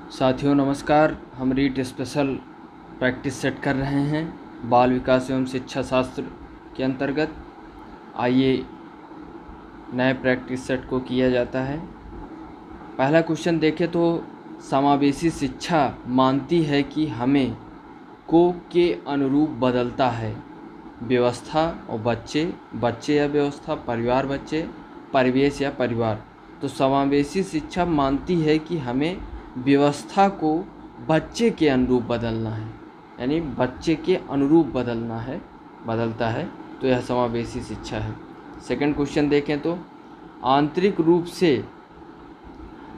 साथियों नमस्कार। हम रीट स्पेशल प्रैक्टिस सेट कर रहे हैं बाल विकास एवं शिक्षा शास्त्र के अंतर्गत। आइए नए प्रैक्टिस सेट को किया जाता है। पहला क्वेश्चन देखें तो समावेशी शिक्षा मानती है कि हमें को के अनुरूप बदलता है। व्यवस्था और बच्चे या व्यवस्था, परिवार बच्चे, परिवेश या परिवार। तो समावेशी शिक्षा मानती है कि हमें व्यवस्था को बच्चे के अनुरूप बदलना है, यानी बच्चे के अनुरूप बदलता है। तो यह समावेशी शिक्षा है। सेकंड क्वेश्चन देखें तो आंतरिक रूप से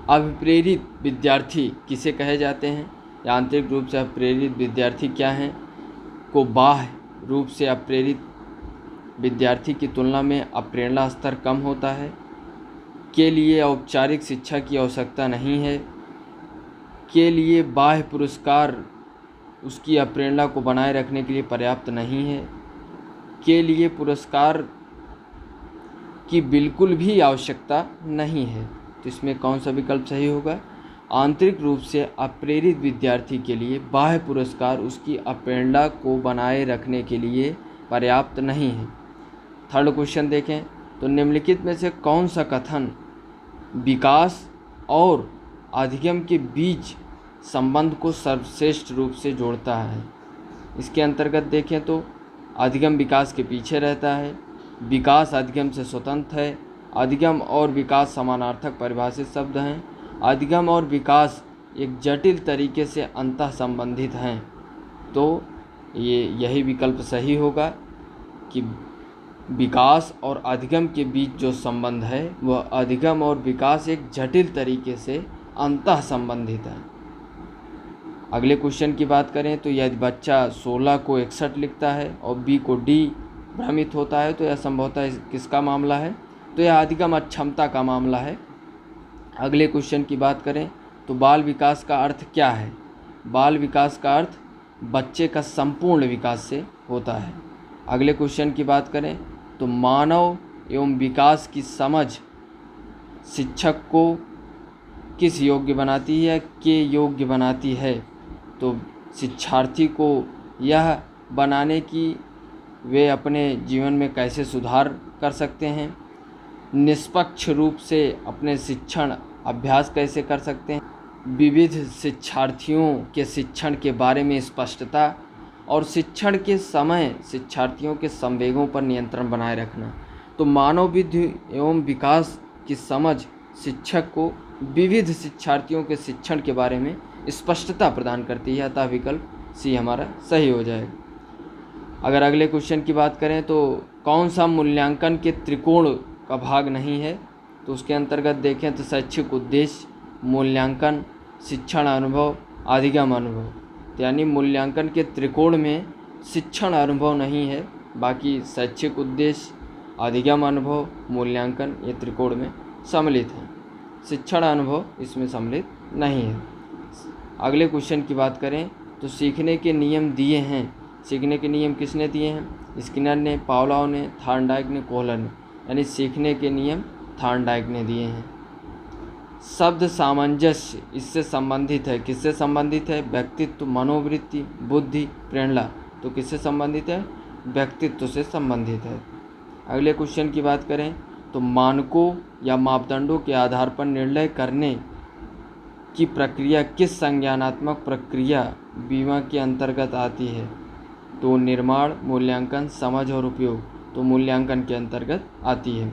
अभिप्रेरित विद्यार्थी किसे कहे जाते हैं, या आंतरिक रूप से अभिप्रेरित विद्यार्थी क्या हैं? को बाह्य रूप से अप्रेरित विद्यार्थी की तुलना में अप्रेरणा स्तर कम होता है, के लिए औपचारिक शिक्षा की आवश्यकता नहीं है, के लिए बाह्य पुरस्कार उसकी अप्रेरणा को बनाए रखने के लिए पर्याप्त नहीं है, के लिए पुरस्कार की बिल्कुल भी आवश्यकता नहीं है। तो इसमें कौन सा विकल्प सही होगा? आंतरिक रूप से अप्रेरित विद्यार्थी के लिए बाह्य पुरस्कार उसकी अप्रेरणा को बनाए रखने के लिए पर्याप्त नहीं है। थर्ड क्वेश्चन देखें तो निम्नलिखित में से कौन सा कथन विकास और अधिगम के बीच संबंध को सर्वश्रेष्ठ रूप से जोड़ता है? इसके अंतर्गत देखें तो अधिगम विकास के पीछे रहता है, विकास अधिगम से स्वतंत्र है, अधिगम और विकास समानार्थक परिभाषित शब्द हैं, अधिगम और विकास एक जटिल तरीके से अंतः संबंधित हैं। तो यही विकल्प सही होगा कि विकास और अधिगम के बीच जो संबंध है वह अधिगम और विकास एक जटिल तरीके से अंतः संबंधित है। अगले क्वेश्चन की बात करें तो यदि बच्चा 16 को 61 लिखता है और बी को डी भ्रमित होता है तो यह संभवतः किसका मामला है? तो यह अधिगम अक्षमता का मामला है। अगले क्वेश्चन की बात करें तो बाल विकास का अर्थ क्या है? बाल विकास का अर्थ बच्चे का संपूर्ण विकास से होता है। अगले क्वेश्चन की बात करें तो मानव एवं विकास की समझ शिक्षक को किस योग्य बनाती है, के योग्य बनाती है? तो शिक्षार्थी को यह बनाने की वे अपने जीवन में कैसे सुधार कर सकते हैं, निष्पक्ष रूप से अपने शिक्षण अभ्यास कैसे कर सकते हैं, विविध शिक्षार्थियों के शिक्षण के बारे में स्पष्टता और शिक्षण के समय शिक्षार्थियों के संवेगों पर नियंत्रण बनाए रखना। तो मानव बुद्धि एवं विकास की समझ शिक्षक को विविध शिक्षार्थियों के शिक्षण के बारे में स्पष्टता प्रदान करती है, अतः विकल्प सी हमारा सही हो जाएगा। अगर अगले क्वेश्चन की बात करें तो कौन सा मूल्यांकन के त्रिकोण का भाग नहीं है? तो उसके अंतर्गत देखें तो शैक्षिक उद्देश्य, मूल्यांकन, शिक्षण अनुभव, अधिगम अनुभव। यानी मूल्यांकन के त्रिकोण में शिक्षण अनुभव नहीं है, बाकी शैक्षिक उद्देश्य, अधिगम अनुभव, मूल्यांकन ये त्रिकोण में सम्मिलित हैं। शिक्षण अनुभव इसमें सम्मिलित नहीं है। अगले क्वेश्चन की बात करें तो सीखने के नियम दिए हैं। सीखने के नियम किसने दिए हैं? स्किनर ने, पावलोव ने, थॉर्नडाइक ने, कोहलर ने। यानी सीखने के नियम थॉर्नडाइक ने दिए हैं। शब्द सामंजस्य इससे संबंधित है। किससे संबंधित है? व्यक्तित्व, मनोवृत्ति, बुद्धि, प्रेरणा। तो किससे संबंधित है? व्यक्तित्व से संबंधित है। अगले क्वेश्चन की बात करें तो मानकों या मापदंडों के आधार पर निर्णय करने की प्रक्रिया किस संज्ञानात्मक प्रक्रिया बीमा के अंतर्गत आती है? तो निर्माण, मूल्यांकन, समझ और उपयोग। तो मूल्यांकन के अंतर्गत आती है।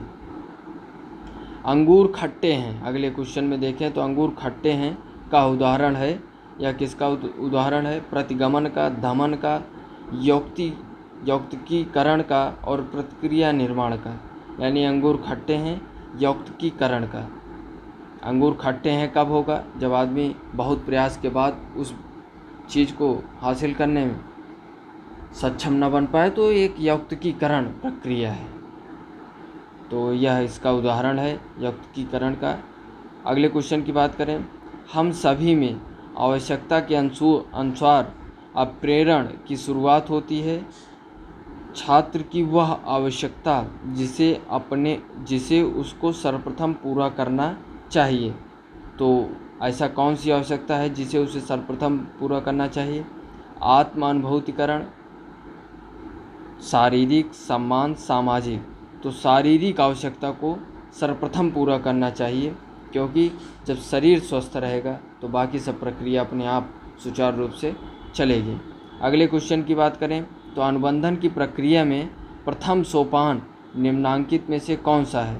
अंगूर खट्टे हैं। अगले क्वेश्चन में देखें तो अंगूर खट्टे हैं का उदाहरण है, या किसका उदाहरण है? प्रतिगमन का, दमन का, यौक्तिकीकरण का और प्रतिक्रिया निर्माण का। यानी अंगूर खट्टे हैं यौक्तिकीकरण का। अंगूर खट्टे हैं कब होगा? जब आदमी बहुत प्रयास के बाद उस चीज़ को हासिल करने में सक्षम न बन पाए, तो एक यौक्तिकीकरण प्रक्रिया है। तो यह इसका उदाहरण है यौक्तिकीकरण का। अगले क्वेश्चन की बात करें, हम सभी में आवश्यकता के अनुसार अप्रेरण की शुरुआत होती है। छात्र की वह आवश्यकता जिसे उसको सर्वप्रथम पूरा करना चाहिए। तो ऐसा कौन सी आवश्यकता है जिसे उसे सर्वप्रथम पूरा करना चाहिए? आत्मानुभूतिकरण, शारीरिक, सम्मान, सामाजिक। तो शारीरिक आवश्यकता को सर्वप्रथम पूरा करना चाहिए, क्योंकि जब शरीर स्वस्थ रहेगा तो बाकी सब प्रक्रिया अपने आप सुचारू रूप से चलेगी। अगले क्वेश्चन की बात करें तो अनुबंधन की प्रक्रिया में प्रथम सोपान निम्नांकित में से कौन सा है?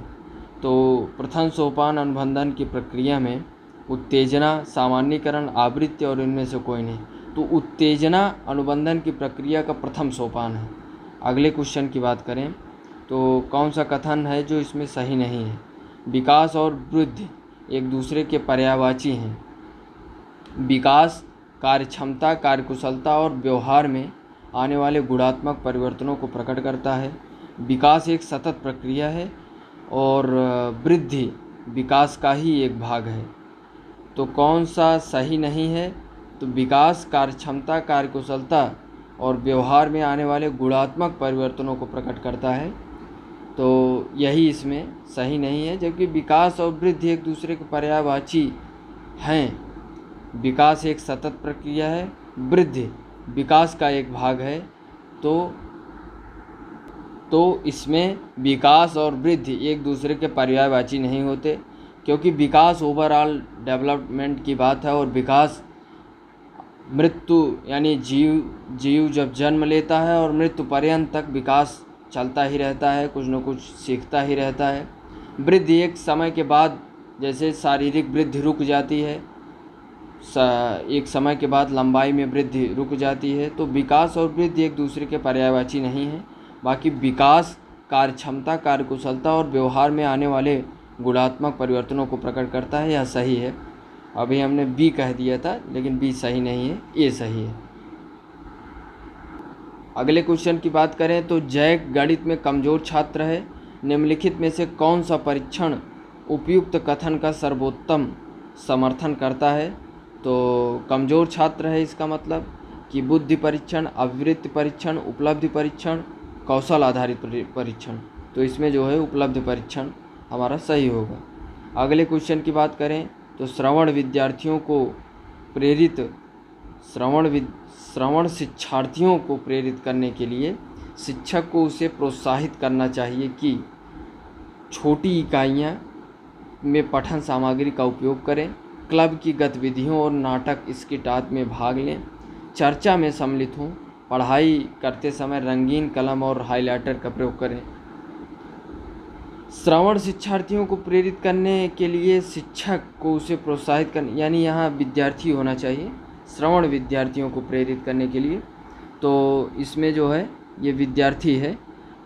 तो प्रथम सोपान अनुबंधन की प्रक्रिया में उत्तेजना, सामान्यीकरण, आवृत्ति और इनमें से कोई नहीं। तो उत्तेजना अनुबंधन की प्रक्रिया का प्रथम सोपान है। अगले क्वेश्चन की बात करें तो कौन सा कथन है जो इसमें सही नहीं है? विकास और वृद्धि एक दूसरे के पर्यायवाची हैं। विकास कार्यक्षमता, कार्यकुशलता और व्यवहार में आने वाले गुणात्मक परिवर्तनों को प्रकट करता है। विकास एक सतत प्रक्रिया है और वृद्धि विकास का ही एक भाग है। तो कौन सा सही नहीं है? तो विकास कार्यक्षमता, कार्यकुशलता और व्यवहार में आने वाले गुणात्मक परिवर्तनों को प्रकट करता है, तो यही इसमें सही नहीं है। जबकि विकास और वृद्धि एक दूसरे के पर्यायवाची हैं। विकास एक सतत प्रक्रिया है, वृद्धि विकास का एक भाग है। तो इसमें विकास और वृद्धि एक दूसरे के पर्यायवाची नहीं होते, क्योंकि विकास ओवरऑल डेवलपमेंट की बात है और विकास मृत्यु यानी जीव जब जन्म लेता है और मृत्यु पर्यंत तक विकास चलता ही रहता है, कुछ न कुछ सीखता ही रहता है। वृद्धि एक समय के बाद, जैसे शारीरिक वृद्धि रुक जाती है, एक समय के बाद लंबाई में वृद्धि रुक जाती है। तो विकास और वृद्धि एक दूसरे के पर्यायवाची नहीं है। बाकी विकास कार्यक्षमता, कार्यकुशलता और व्यवहार में आने वाले गुणात्मक परिवर्तनों को प्रकट करता है, यह सही है। अभी हमने बी कह दिया था, लेकिन बी सही नहीं है, ए सही है। अगले क्वेश्चन की बात करें तो जैक गणित में कमज़ोर छात्र है। निम्नलिखित में से कौन सा परीक्षण उपयुक्त कथन का सर्वोत्तम समर्थन करता है? तो कमज़ोर छात्र है, इसका मतलब कि बुद्धि परीक्षण, अभिवृत्ति परीक्षण, उपलब्धि परीक्षण, कौशल आधारित परीक्षण। तो इसमें जो है उपलब्धि परीक्षण हमारा सही होगा। अगले क्वेश्चन की बात करें तो श्रवण शिक्षार्थियों को प्रेरित करने के लिए शिक्षक को उसे प्रोत्साहित करना चाहिए कि छोटी इकाइयाँ में पठन सामग्री का उपयोग करें, क्लब की गतिविधियों और नाटक स्किट आदि में भाग लें, चर्चा में सम्मिलित हों, पढ़ाई करते समय रंगीन कलम और हाइलाइटर का प्रयोग करें। श्रवण शिक्षार्थियों को प्रेरित करने के लिए शिक्षक को उसे प्रोत्साहित करने, यानी यहाँ विद्यार्थी होना चाहिए। श्रवण विद्यार्थियों को प्रेरित करने के लिए, तो इसमें जो है ये विद्यार्थी है,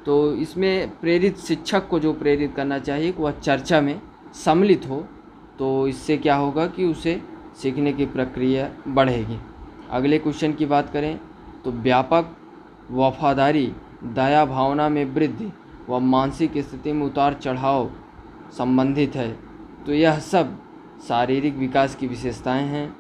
तो इसमें प्रेरित शिक्षक को जो प्रेरित करना चाहिए कि वह चर्चा में सम्मिलित हो, तो इससे क्या होगा कि उसे सीखने की प्रक्रिया बढ़ेगी। अगले क्वेश्चन की बात करें तो व्यापक वफादारी, दया भावना में वृद्धि व मानसिक स्थिति में उतार चढ़ाव संबंधित है। तो यह सब शारीरिक विकास की विशेषताएं हैं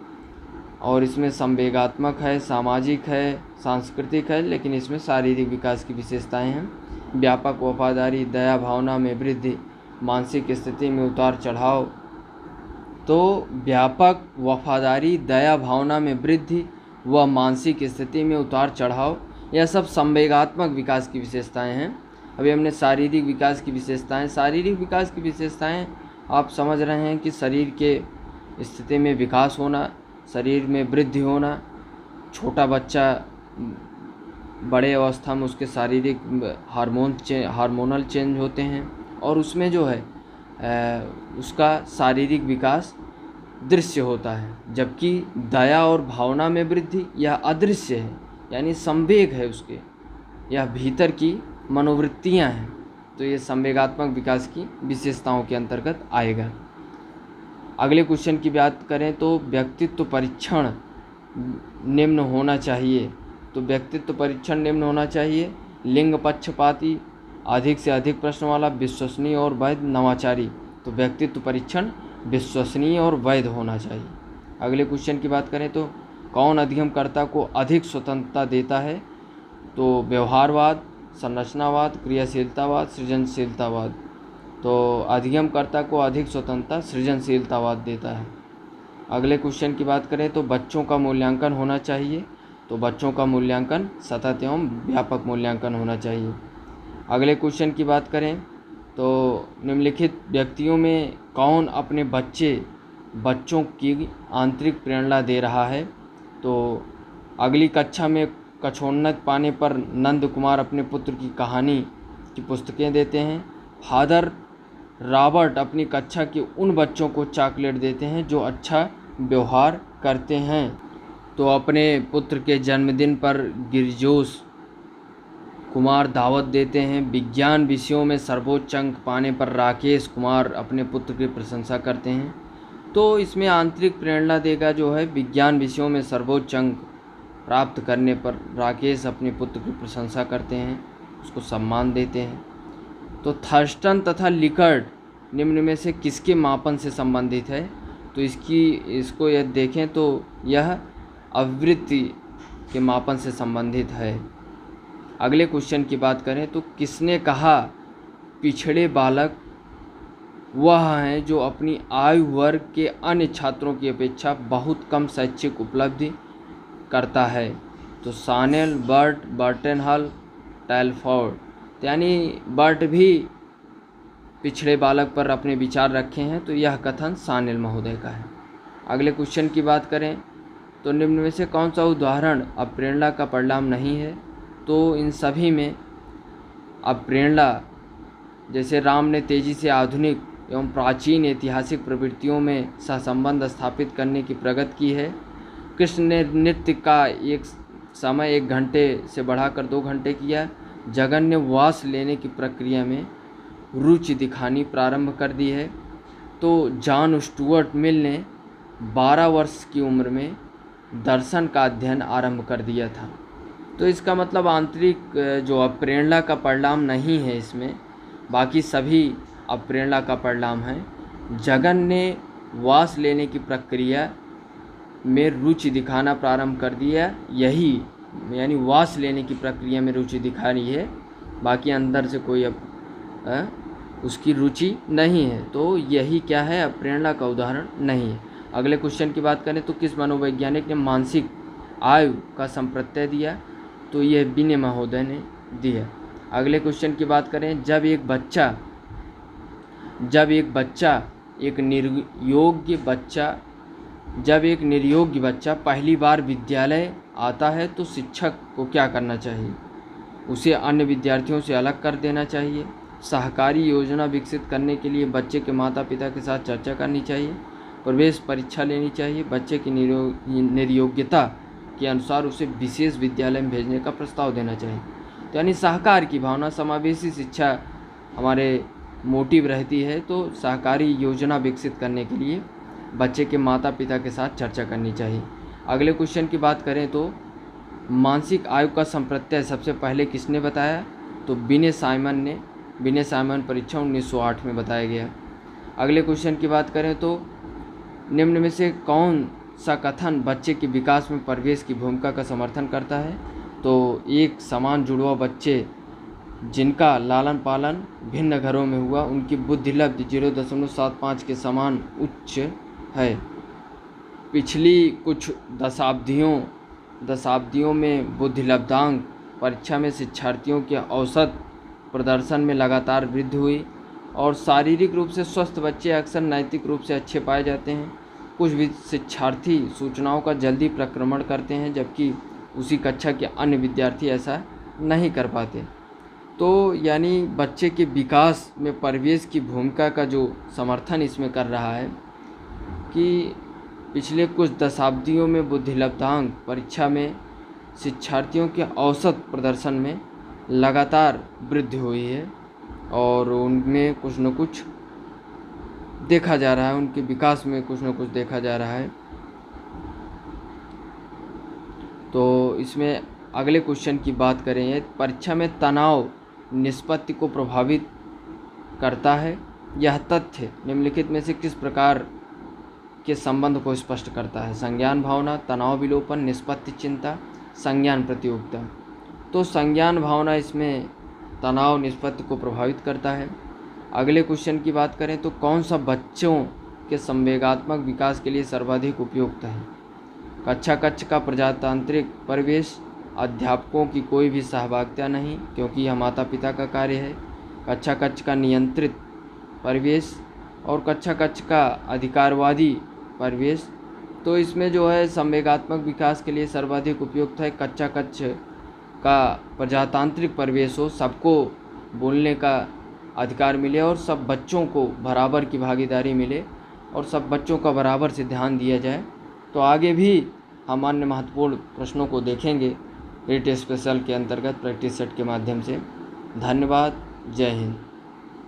और इसमें संवेगात्मक है, सामाजिक है, सांस्कृतिक है, लेकिन इसमें शारीरिक विकास की विशेषताएं हैं। व्यापक वफादारी, दया भावना में वृद्धि, मानसिक स्थिति में उतार चढ़ाव। तो व्यापक वफादारी, दया भावना में वृद्धि व मानसिक स्थिति में उतार चढ़ाव, यह सब संवेगात्मक विकास की विशेषताएं हैं। अभी हमने शारीरिक विकास की विशेषताएं आप समझ रहे हैं कि शरीर के स्थिति में विकास होना, शरीर में वृद्धि होना, छोटा बच्चा बड़े अवस्था में उसके शारीरिक हार्मोनल चेंज होते हैं और उसमें जो है उसका शारीरिक विकास दृश्य होता है। जबकि दया और भावना में वृद्धि यह अदृश्य है, यानी संवेग है उसके, यह भीतर की मनोवृत्तियां हैं। तो ये संवेगात्मक विकास की विशेषताओं के अंतर्गत आएगा। अगले क्वेश्चन की बात करें तो व्यक्तित्व परीक्षण निम्न होना चाहिए। तो व्यक्तित्व परीक्षण निम्न होना चाहिए: लिंग पक्षपाती, अधिक से अधिक प्रश्न वाला, विश्वसनीय और वैध, नवाचारी। तो व्यक्तित्व परीक्षण विश्वसनीय और वैध होना चाहिए। अगले क्वेश्चन की बात करें तो कौन अधिगमकर्ता को अधिक स्वतंत्रता देता है? तो व्यवहारवाद, संरचनावाद, क्रियाशीलतावाद, सृजनशीलतावाद। तो अधिगमकर्ता को अधिक स्वतंत्रता सृजनशीलतावाद देता है। अगले क्वेश्चन की बात करें तो बच्चों का मूल्यांकन होना चाहिए, तो बच्चों का मूल्यांकन सतत एवं व्यापक मूल्यांकन होना चाहिए। अगले क्वेश्चन की बात करें तो निम्नलिखित व्यक्तियों में कौन अपने बच्चों की आंतरिक प्रेरणा दे रहा है। तो अगली कक्षा में कछोन्नत पाने पर नंद कुमार अपने पुत्र की कहानी की पुस्तकें देते हैं। फादर रॉबर्ट अपनी कक्षा के उन बच्चों को चॉकलेट देते हैं जो अच्छा व्यवहार करते हैं। तो अपने पुत्र के जन्मदिन पर गिरजोश कुमार दावत देते हैं। विज्ञान विषयों में सर्वोच्च अंक पाने पर राकेश कुमार अपने पुत्र की प्रशंसा करते हैं। तो इसमें आंतरिक प्रेरणा देगा जो है विज्ञान विषयों में सर्वोच्च अंक प्राप्त करने पर राकेश अपने पुत्र की प्रशंसा करते हैं, उसको सम्मान देते हैं। तो थर्स्टन तथा लिकर्ट निम्न में से किसके मापन से संबंधित है। तो इसको यदि देखें तो यह आवृत्ति के मापन से संबंधित है। अगले क्वेश्चन की बात करें तो किसने कहा पिछड़े बालक वह हैं जो अपनी आयु वर्ग के अन्य छात्रों की अपेक्षा बहुत कम शैक्षिक उपलब्धि करता है। तो सानेल, बर्ट, बर्टनहल, टैलफोर्ड। यानी बर्ट भी पिछड़े बालक पर अपने विचार रखे हैं, तो यह कथन सानेल महोदय का है। अगले क्वेश्चन की बात करें तो निम्न में से कौन सा उदाहरण अप्रेरणा का परिणाम नहीं है। तो इन सभी में अप्रेरणा, जैसे राम ने तेजी से आधुनिक एवं प्राचीन ऐतिहासिक प्रवृत्तियों में सहसंबंध स्थापित करने की प्रगति की है। कृष्ण ने नृत्य का एक समय 1 घंटे से बढ़ाकर 2 घंटे किया। जगन ने वास लेने की प्रक्रिया में रुचि दिखानी प्रारंभ कर दी है। तो जॉन स्टुअर्ट मिल ने 12 वर्ष की उम्र में दर्शन का अध्ययन आरंभ कर दिया था। तो इसका मतलब आंतरिक जो अप्रेरणा का परिणाम नहीं है इसमें, बाकी सभी अप्रेरणा का परिणाम है। जगन ने वास लेने की प्रक्रिया में रुचि दिखाना प्रारंभ कर दिया, यही यानी वास लेने की प्रक्रिया में रुचि दिखा रही है, बाकी अंदर से कोई उसकी रुचि नहीं है। तो यही क्या है, अप्रेरणा का उदाहरण नहीं है। अगले क्वेश्चन की बात करें तो किस मनोवैज्ञानिक ने मानसिक आयु का संप्रत्यय दिया। तो यह बिने महोदय ने दिया। अगले क्वेश्चन की बात करें, जब एक निर्योग्य बच्चा पहली बार विद्यालय आता है तो शिक्षक को क्या करना चाहिए। उसे अन्य विद्यार्थियों से अलग कर देना चाहिए। सहकारी योजना विकसित करने के लिए बच्चे के माता पिता के साथ चर्चा करनी चाहिए। प्रवेश परीक्षा लेनी चाहिए। बच्चे की निर्योग्यता के अनुसार उसे विशेष विद्यालय में भेजने का प्रस्ताव देना चाहिए। तो यानी सहकार की भावना, समावेशी शिक्षा हमारे मोटिव रहती है। तो सहकारी योजना विकसित करने के लिए बच्चे के माता पिता के साथ चर्चा करनी चाहिए। अगले क्वेश्चन की बात करें तो मानसिक आयु का संप्रत्यय सबसे पहले किसने बताया। तो बिने साइमन परीक्षा 1908 में बताया गया। अगले क्वेश्चन की बात करें तो निम्न में से कौन सा कथन बच्चे के विकास में परिवेश की भूमिका का समर्थन करता है। तो एक समान जुड़वा बच्चे जिनका लालन पालन भिन्न घरों में हुआ, उनकी बुद्धि लब्धि 0.75 के समान उच्च है। पिछली कुछ दशाब्दियों में बुद्धि लब्धांक परीक्षा में शिक्षार्थियों के औसत प्रदर्शन में लगातार वृद्धि हुई और शारीरिक रूप से स्वस्थ बच्चे अक्सर नैतिक रूप से अच्छे पाए जाते हैं। कुछ भी शिक्षार्थी सूचनाओं का जल्दी प्रक्रमण करते हैं, जबकि उसी कक्षा के अन्य विद्यार्थी ऐसा नहीं कर पाते। तो यानी बच्चे के विकास में परिवेश की भूमिका का जो समर्थन इसमें कर रहा है कि पिछले कुछ दशाब्दियों में बुद्धि लब्धांक परीक्षा में शिक्षार्थियों के औसत प्रदर्शन में लगातार वृद्धि हुई है और उनमें कुछ न कुछ देखा जा रहा है, उनके विकास में कुछ न कुछ देखा जा रहा है। तो इसमें अगले क्वेश्चन की बात करें, परीक्षा में तनाव निष्पत्ति को प्रभावित करता है। यह तथ्य निम्नलिखित में से किस प्रकार के संबंध को स्पष्ट करता है। संज्ञान भावना, तनाव विलोपन, निष्पत्ति चिंता, संज्ञान प्रतियोगिता। तो संज्ञान भावना इसमें तनाव निष्पत्ति को प्रभावित करता है। अगले क्वेश्चन की बात करें तो कौन सा बच्चों के संवेगात्मक विकास के लिए सर्वाधिक उपयुक्त है। कक्षा कक्ष का प्रजातांत्रिक परिवेश, अध्यापकों की कोई भी सहभागिता नहीं क्योंकि यह माता पिता का कार्य है। कक्षा कक्ष का नियंत्रित परिवेश और कक्षा कक्ष का अधिकारवादी परिवेश। तो इसमें जो है संवेगात्मक विकास के लिए सर्वाधिक उपयुक्त है कक्षा कक्ष का प्रजातांत्रिक परिवेश हो, सबको बोलने का अधिकार मिले और सब बच्चों को बराबर की भागीदारी मिले और सब बच्चों का बराबर से ध्यान दिया जाए। तो आगे भी हम अन्य महत्वपूर्ण प्रश्नों को देखेंगे रीट स्पेशल के अंतर्गत प्रैक्टिस सेट के माध्यम से। धन्यवाद। जय हिंद।